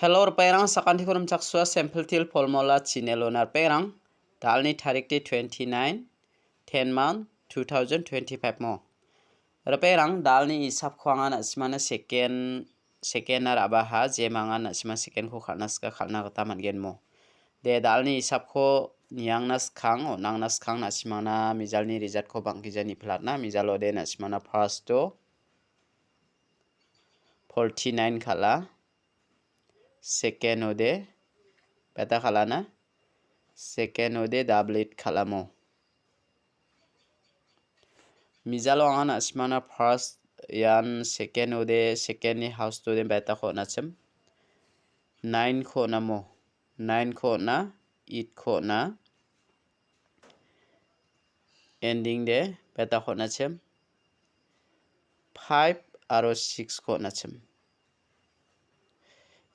Hello perang sakanti kurum chaksua sample til polmola chinelonar perang dalni tarikti 29 10 month 2025 mo perang dalni isap khwangan asmana second abaha jemangan asma second ko khalnaska khalna kata mangen mo de dalni isap ko niangnas khang o nangnas khang asmana mijalni result ko bangkijani platna mijalo de asmana first to 49 khala second ode beta khalana second ode double it khalamo mijalo angana asmana first yan second ode second ni house to de beta kho nachem 9 kho namo 9 kho na 8 kho na ending de beta kho nachem 5 aro 6 kho nachem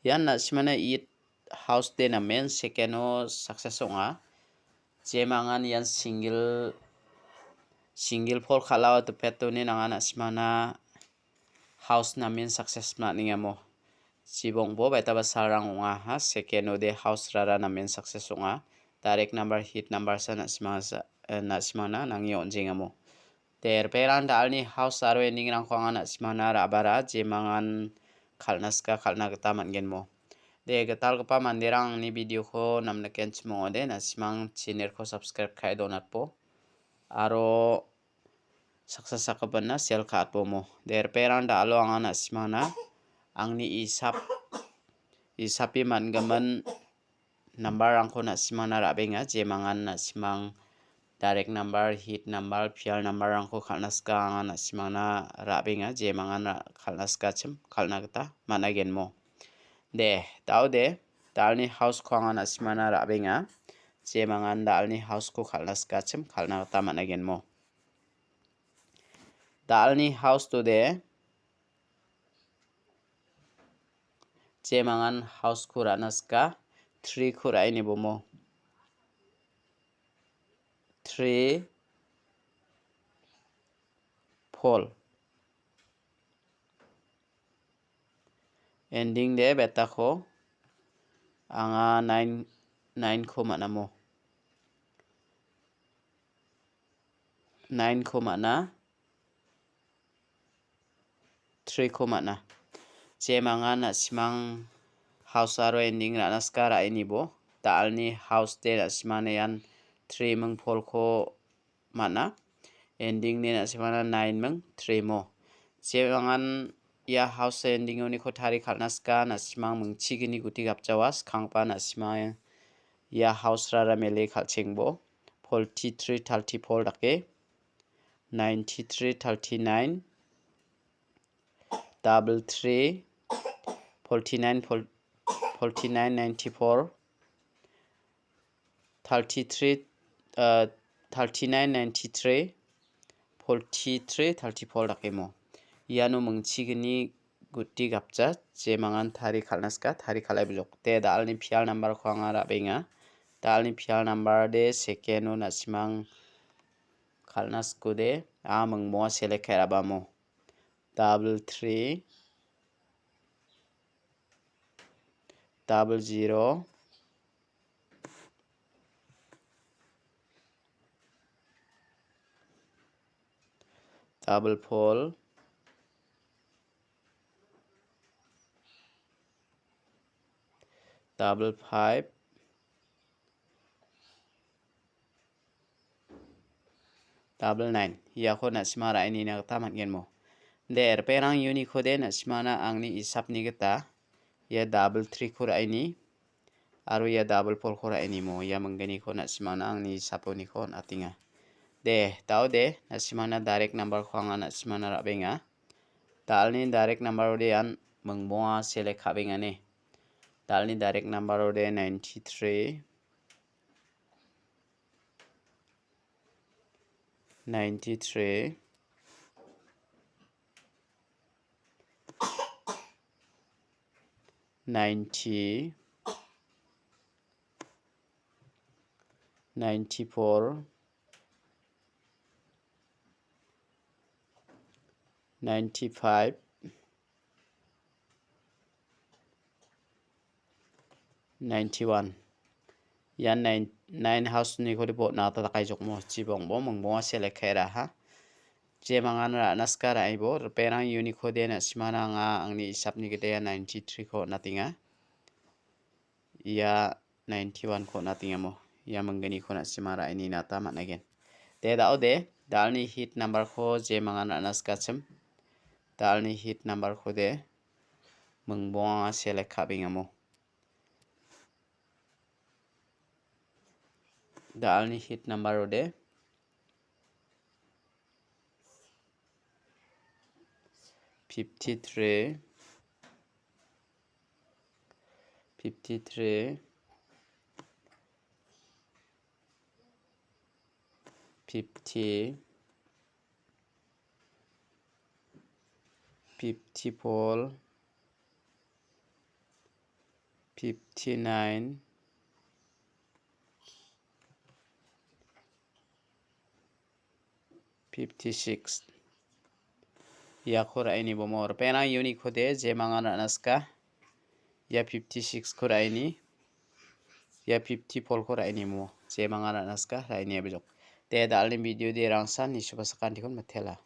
yan asmana 8 house de na main second o success onga jemangan yan single four khalawa to petone nangan asmana house na main success na ningamo sibong bo beta basarang onga ha second ode house rara na main success onga direct number hit number san asmana nangi onjingamo ter peran dalni house aro ending rang khwangan asmana rabara jemangan khalnaska khalna gata mangen mo de gatal gapa manderang ni video ko namna ken chmo de na simang channel ko subscribe khai donat po aro success sakabana sel khat po mo der peran dalo angana simana angni isapi mangaman number angko na simana rabenga jemangan na simang direct number hit number fial number angko khalnaska angana simana rabenga jemangan khalnaska chem khalna gata managen mo de taude dalni house khwangan asmana rabenga jemangan dalni house ko khalnaska chem khalna gata managen mo dalni house to de jemangan house ko ranaska 3 ko raini bomo 3 fall ending de beta ko anga 9 ko manamo 9 ko mana 3 ko mana jemangan na simang house aro ending ranaska raini bo dalni house de asmana yan 3 meng fall ko mana ending ne asmana 9 meng 3 mo jemangan ya house ending oni ko thari khalnaska na simang mungchigini guti gapjawas khangpa na simang ya house rara mele khalchengbo 43 34 dake 93 39 double 3 49 94 33 39 93 43 34 dake mo iano mungchigini guti gapja jemangan thari khalnaska thari khalai blok te dalni fial number khwanga rabenga dalni fial number de second o nasimang khalnasko de amang mo select khairabamo double 3 double 0 double 4 double 5 double 9 ya ko na simara ini na gata mangen mo der perang uni ko de na simana angni isap ni gata ya double 3 ko raini aro ya double 4 ko raini mo ya mangani ko na simana angni isaponi ko atinga de taude na simana direct number khwanga na simana rabenga dalni direct number de an mangboa select khabenga ne dalni direct number ode 93 90 94 95 91 yan 9 house ni ko dipo na tatakay jok mo chibong bo mongbo select khaira ha je mangan ra naskara aibo perang unicode na simana nga angni isap ni gede 93 ko natinga ya 91 ko natinga mo ya menggani ko na simara ini nata managen te daude dalni hit number ko je mangan ra naskachem dalni hit number ko de mongbo select khabinga mo dalni hit number ode 53 50 54 59 56 ya khora ini bomor pena unique khode je mangana naska ya 56 khora ini ya 54 khora ini mo je mangana naska ra ini bejok te dalni video de rangsan ni subasakan dikon mathela